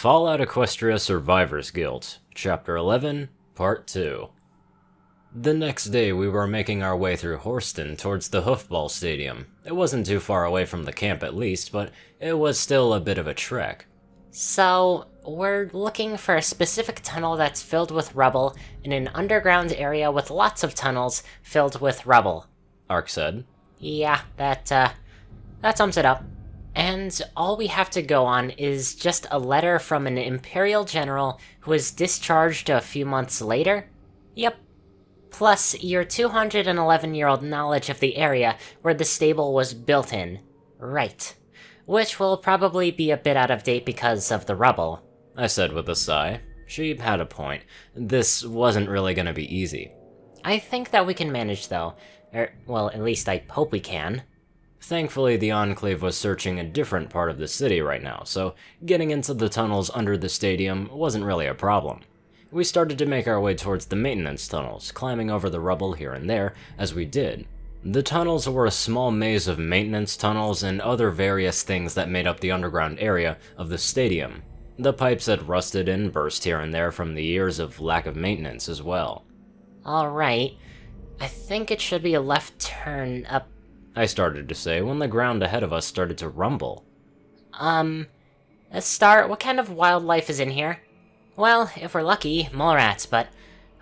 Fallout Equestria Survivors Guild, Chapter 11, Part 2. The next day we were making our way through Horston towards the Hoofball Stadium. It wasn't too far away from the camp at least, but it was still a bit of a trek. So, we're looking for a specific tunnel that's filled with rubble in an underground area with lots of tunnels filled with rubble. Ark said. Yeah, that sums it up. And all we have to go on is just a letter from an Imperial general who was discharged a few months later? Yep. Plus your 211-year-old knowledge of the area where the stable was built in. Right. Which will probably be a bit out of date because of the rubble. I said with a sigh. She had a point. This wasn't really gonna be easy. I think that we can manage though. Well, at least I hope we can. Thankfully, the Enclave was searching a different part of the city right now, so getting into the tunnels under the stadium wasn't really a problem. We started to make our way towards the maintenance tunnels, climbing over the rubble here and there as we did. The tunnels were a small maze of maintenance tunnels and other various things that made up the underground area of the stadium. The pipes had rusted and burst here and there from the years of lack of maintenance as well. Alright, I think it should be a left turn up. I started to say when the ground ahead of us started to rumble. Star, what kind of wildlife is in here? Well, if we're lucky, mole rats, but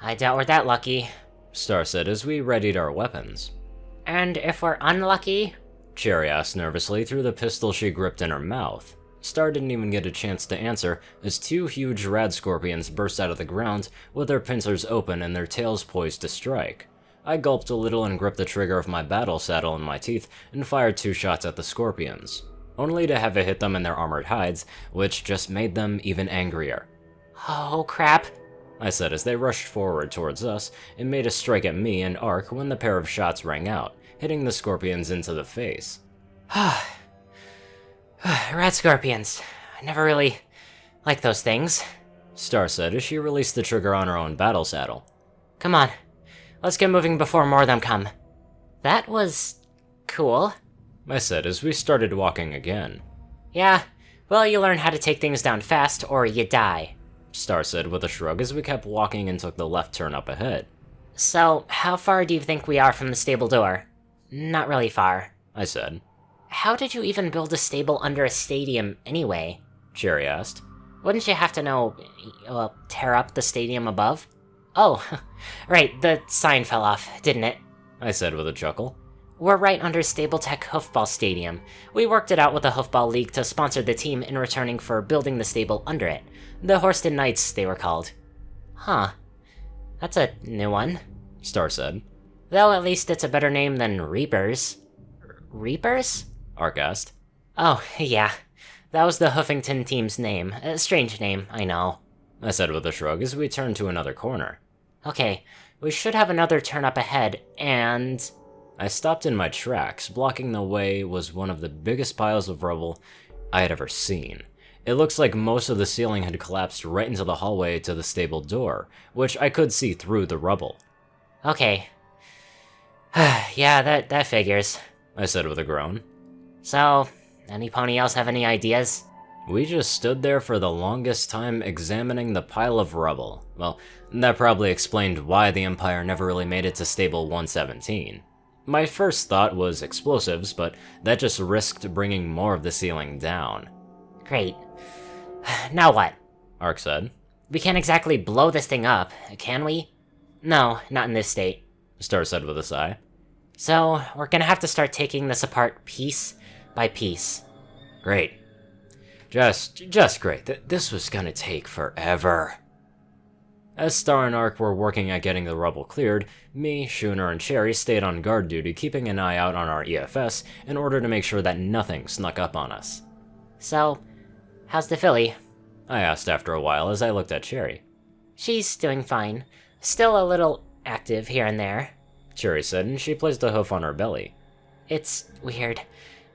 I doubt we're that lucky. Star said as we readied our weapons. And if we're unlucky? Cherry asked nervously through the pistol she gripped in her mouth. Star didn't even get a chance to answer as two huge rad scorpions burst out of the ground with their pincers open and their tails poised to strike. I gulped a little and gripped the trigger of my battle saddle in my teeth and fired 2 shots at the scorpions, only to have it hit them in their armored hides, which just made them even angrier. Oh crap, I said as they rushed forward towards us and made a strike at me and Ark when the pair of shots rang out, hitting the scorpions into the face. Rat scorpions. I never really liked those things. Star said as she released the trigger on her own battle saddle. Come on. Let's get moving before more of them come. That was cool, I said as we started walking again. Yeah, well, you learn how to take things down fast or you die, Star said with a shrug as we kept walking and took the left turn up ahead. So, how far do you think we are from the stable door? Not really far, I said. How did you even build a stable under a stadium anyway? Cherry asked. Wouldn't you have to tear up the stadium above? Oh, right, the sign fell off, didn't it? I said with a chuckle. We're right under Stapletech Hoofball Stadium. We worked it out with the Hoofball League to sponsor the team in returning for building the stable under it. The Horston Knights, they were called. Huh. That's a new one, Star said. Though at least it's a better name than Reapers. Reapers? Ark asked. Oh, yeah. That was the Hoofington team's name. A strange name, I know, I said with a shrug as we turned to another corner. Okay, we should have another turn up ahead, and... I stopped in my tracks. Blocking the way was one of the biggest piles of rubble I had ever seen. It looks like most of the ceiling had collapsed right into the hallway to the stable door, which I could see through the rubble. Okay. Yeah, that figures, I said with a groan. So, any pony else have any ideas? We just stood there for the longest time examining the pile of rubble. Well, that probably explained why the Empire never really made it to Stable 117. My first thought was explosives, but that just risked bringing more of the ceiling down. Great. Now what? Ark said. We can't exactly blow this thing up, can we? No, not in this state, Star said with a sigh. So, we're gonna have to start taking this apart piece by piece. Great. Just great. This was gonna take forever. As Star and Ark were working at getting the rubble cleared, me, Schooner, and Cherry stayed on guard duty, keeping an eye out on our EFS in order to make sure that nothing snuck up on us. So, how's the filly? I asked after a while as I looked at Cherry. She's doing fine. Still a little active here and there, Cherry said, and she placed a hoof on her belly. It's weird.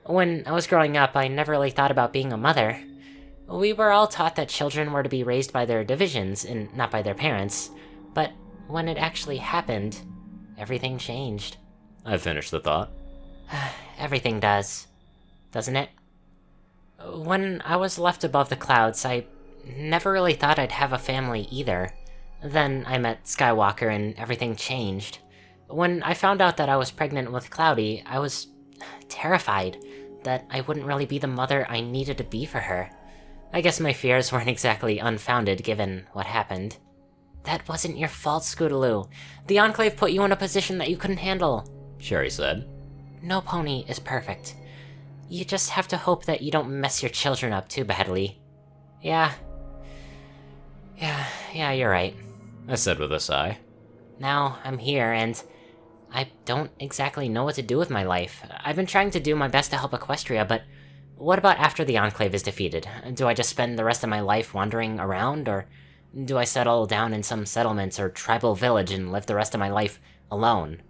When I was growing up, I never really thought about being a mother. We were all taught that children were to be raised by their divisions and not by their parents, but when it actually happened, everything changed. I finished the thought. Everything does, doesn't it? When I was left above the clouds, I never really thought I'd have a family either. Then I met Skywalker and everything changed. When I found out that I was pregnant with Cloudy, I was terrified that I wouldn't really be the mother I needed to be for her. I guess my fears weren't exactly unfounded given what happened. That wasn't your fault, Scootaloo. The Enclave put you in a position that you couldn't handle, Cherry said. No pony is perfect. You just have to hope that you don't mess your children up too badly. Yeah, you're right. I said with a sigh. Now I'm here, and I don't exactly know what to do with my life. I've been trying to do my best to help Equestria, but what about after the Enclave is defeated? Do I just spend the rest of my life wandering around, or do I settle down in some settlement or tribal village and live the rest of my life alone?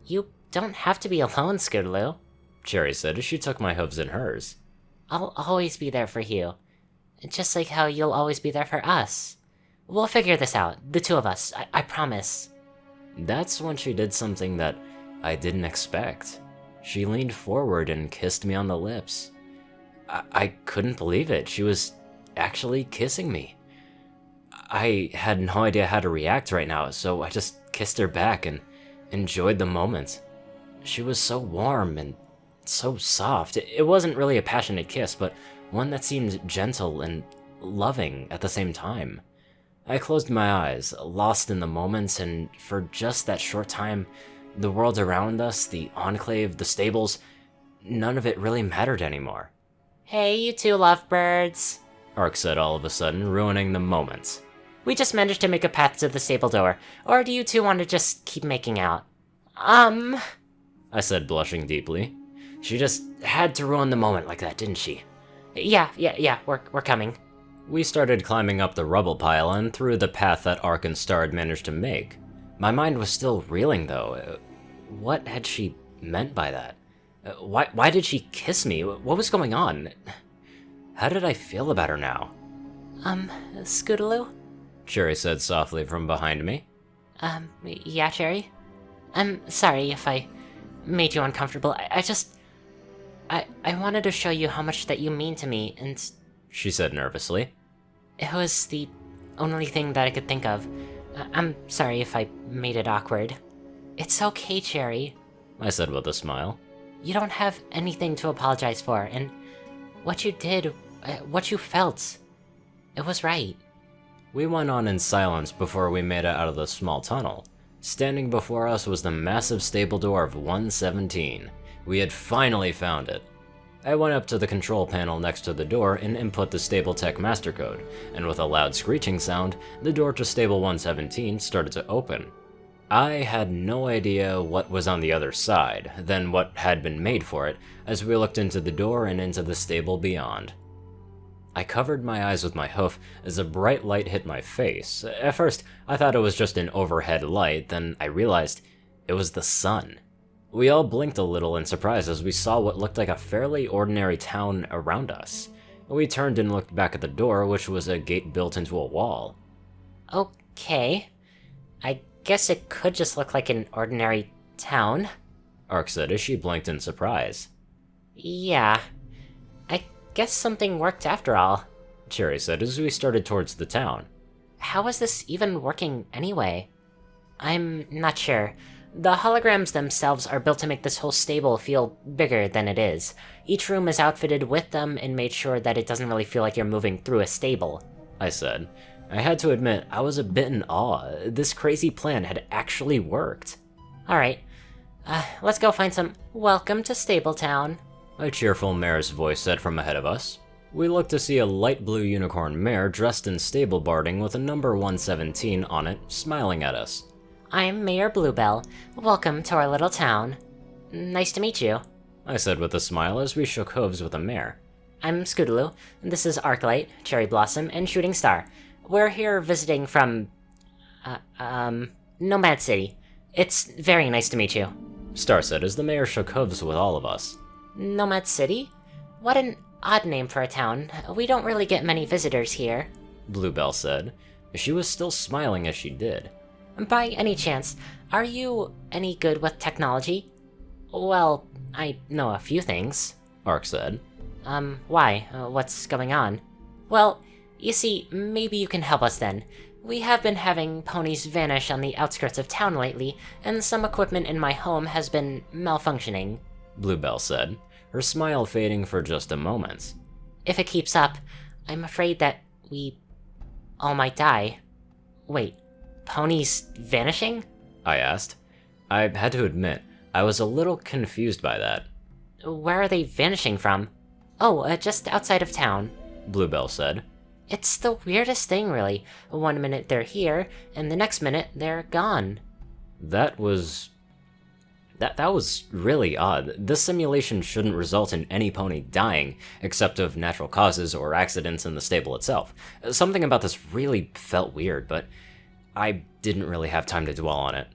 You don't have to be alone, Scootaloo, Cherry said as she took my hooves in hers. I'll always be there for you. Just like how you'll always be there for us. We'll figure this out, the two of us, I promise. That's when she did something that I didn't expect. She leaned forward and kissed me on the lips. I couldn't believe it. She was actually kissing me. I had no idea how to react right now, so I just kissed her back and enjoyed the moment. She was so warm and so soft. It wasn't really a passionate kiss, but one that seemed gentle and loving at the same time. I closed my eyes, lost in the moment, and for just that short time, the world around us, the Enclave, the stables, none of it really mattered anymore. Hey, you two lovebirds, Ark said all of a sudden, ruining the moment. We just managed to make a path to the stable door, or do you two want to just keep making out? I said, blushing deeply. She just had to ruin the moment like that, didn't she? Yeah, we're coming. We started climbing up the rubble pile and through the path that Ark and Star had managed to make. My mind was still reeling, though. What had she meant by that? Why did she kiss me? What was going on? How did I feel about her now? Scootaloo? Cherry said softly from behind me. Yeah, Cherry? I'm sorry if I made you uncomfortable. I wanted to show you how much that you mean to me, and she said nervously. It was the only thing that I could think of. I'm sorry if I made it awkward. It's okay, Cherry, I said with a smile. You don't have anything to apologize for, and what you did, what you felt, it was right. We went on in silence before we made it out of the small tunnel. Standing before us was the massive stable door of 117. We had finally found it. I went up to the control panel next to the door and input the stable tech master code, and with a loud screeching sound, the door to stable 117 started to open. I had no idea what was on the other side, than what had been made for it, as we looked into the door and into the stable beyond. I covered my eyes with my hoof as a bright light hit my face. At first, I thought it was just an overhead light, then I realized it was the sun. We all blinked a little in surprise as we saw what looked like a fairly ordinary town around us. We turned and looked back at the door, which was a gate built into a wall. Okay. I guess it could just look like an ordinary town, Ark said as she blinked in surprise. Yeah. I guess something worked after all, Cherry said as we started towards the town. How is this even working anyway? I'm not sure. The holograms themselves are built to make this whole stable feel bigger than it is. Each room is outfitted with them and made sure that it doesn't really feel like you're moving through a stable, I said. I had to admit, I was a bit in awe. This crazy plan had actually worked. Alright, let's go find some Welcome to Stabletown, a cheerful mare's voice said from ahead of us. We looked to see a light blue unicorn mare dressed in stable barding with a number 117 on it, smiling at us. I'm Mayor Bluebell. Welcome to our little town. Nice to meet you, I said with a smile as we shook hooves with the mare. I'm Scootaloo. This is Arclight, Cherry Blossom, and Shooting Star. We're here visiting from, Nomad City. It's very nice to meet you, Star said as the mayor shook hooves with all of us. Nomad City? What an odd name for a town. We don't really get many visitors here, Bluebell said. She was still smiling as she did. By any chance, are you any good with technology? Well, I know a few things, Ark said. Why? What's going on? Well, You see, maybe you can help us then. We have been having ponies vanish on the outskirts of town lately, and some equipment in my home has been malfunctioning, Bluebell said, her smile fading for just a moment. If it keeps up, I'm afraid that we all might die. Wait, ponies vanishing? I asked. I had to admit, I was a little confused by that. Where are they vanishing from? Oh, just outside of town, Bluebell said. It's the weirdest thing, really. One minute they're here, and the next minute they're gone. That was really odd. This simulation shouldn't result in any pony dying, except of natural causes or accidents in the stable itself. Something about this really felt weird, but I didn't really have time to dwell on it.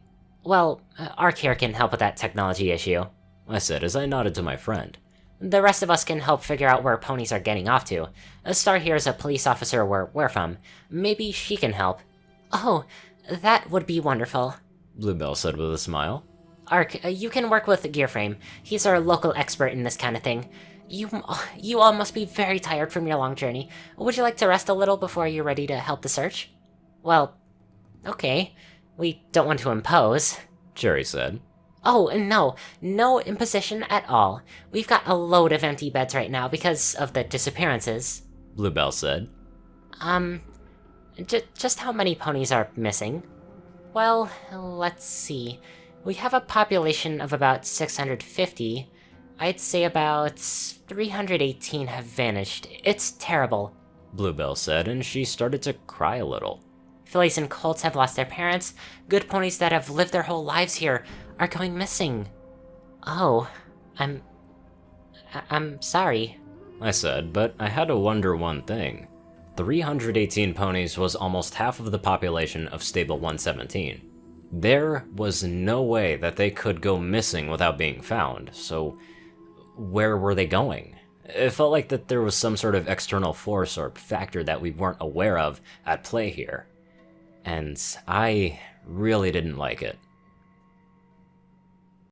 Well, Ark here can help with that technology issue, I said as I nodded to my friend. The rest of us can help figure out where ponies are getting off to. Star here is a police officer where we're from. Maybe she can help. Oh, that would be wonderful, Bluebell said with a smile. Ark, you can work with Gearframe. He's our local expert in this kind of thing. You all must be very tired from your long journey. Would you like to rest a little before you're ready to help the search? Well, okay. We don't want to impose, Cherry said. Oh, no imposition at all. We've got a load of empty beds right now because of the disappearances. Bluebell said. Just how many ponies are missing? Well, let's see. We have a population of about 650. I'd say about 318 have vanished. It's terrible, Bluebell said, and she started to cry a little. Fillies and colts have lost their parents. Good ponies that have lived their whole lives here are going missing. Oh, I'm sorry, I said, but I had to wonder one thing. 318 ponies was almost half of the population of Stable 117. There was no way that they could go missing without being found, so where were they going? It felt like that there was some sort of external force or factor that we weren't aware of at play here. And I really didn't like it.